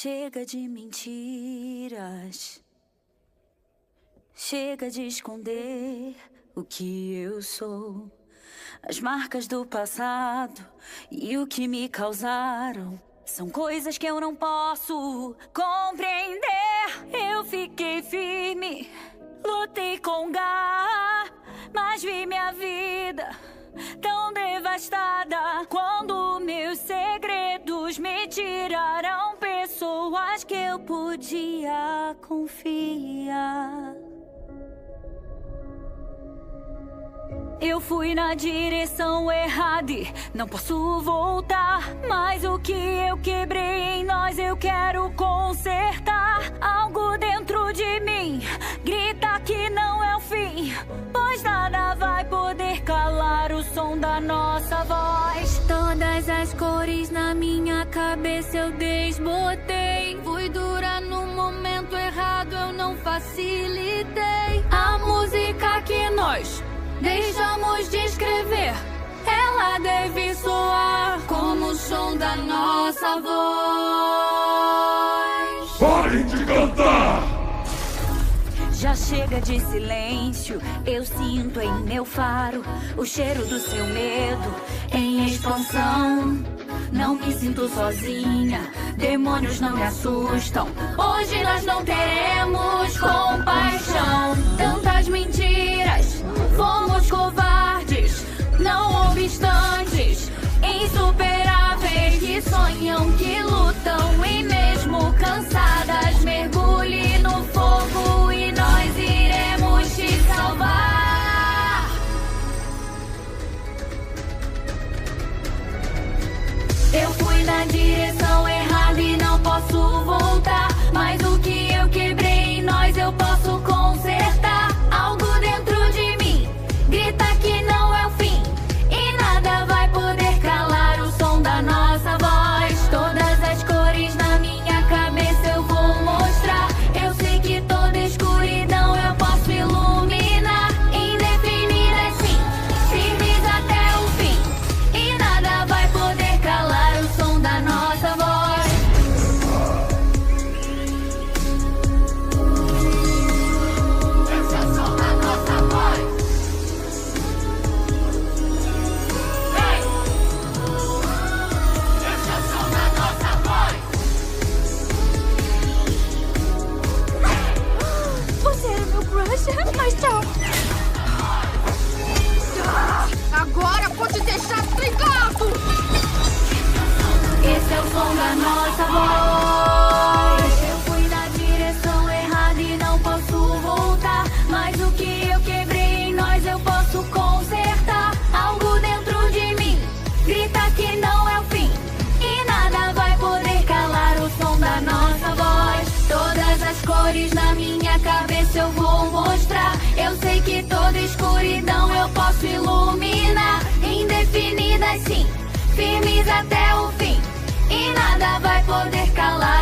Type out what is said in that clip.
Chega de mentiras, chega de esconder o que eu sou. As marcas do passado e o que me causaram são coisas que eu não posso compreender. Eu fiquei firme, lutei com garra, mas vi minha vida tão devastada quando meus segredos me tiraram pessoas que eu podia confiar. Eu fui na direção errada e não posso voltar. Mas o que eu quebrei em nós eu quero consertar. Algo dentro de mim grita que não é o fim, pois nada vai poder calar o som da nossa voz. Todas as cores na minha cabeça eu desbotei. Fui dura no momento errado, eu não facilitei. A música que nós deixamos de escrever, ela deve soar como o som da nossa voz. Parem de cantar! Já chega de silêncio, eu sinto em meu faro o cheiro do seu medo em expansão. Não me sinto sozinha, demônios não me assustam. Hoje nós não teremos compaixão. Tantas mentiras, fomos covardes, não obstantes, insuperáveis, que sonham, que lutam e mesmo cansadas, mergulhe no fogo e nós iremos te salvar. Eu fui na direção errada e não posso voltar, mas o que eu quebrei em nós eu posso consertar. Algo dentro de mim grita que não é o fim, e nada vai poder calar o som da nossa voz. Todas as cores na minha cabeça eu vou mostrar. Eu sei que toda escuridão eu posso iluminar. Indefinidas sim, firmes até o fim, e nada vai poder calar o som da nossa voz. Esse é o som da nossa voz. Ei! Esse é o som da nossa voz. Você era meu crush, mas tchau. Agora pode deixar tricado. Esse é o som da nossa voz. Eu fui na direção errada e não posso voltar, mas o que eu quebrei em nós eu posso consertar. Algo dentro de mim grita que não é o fim, e nada vai poder calar o som da nossa voz. Todas as cores na minha cabeça eu vou mostrar. Eu sei que toda escuridão eu posso iluminar. Indefinidas sim, firmes até o fim, e nada vai poder calar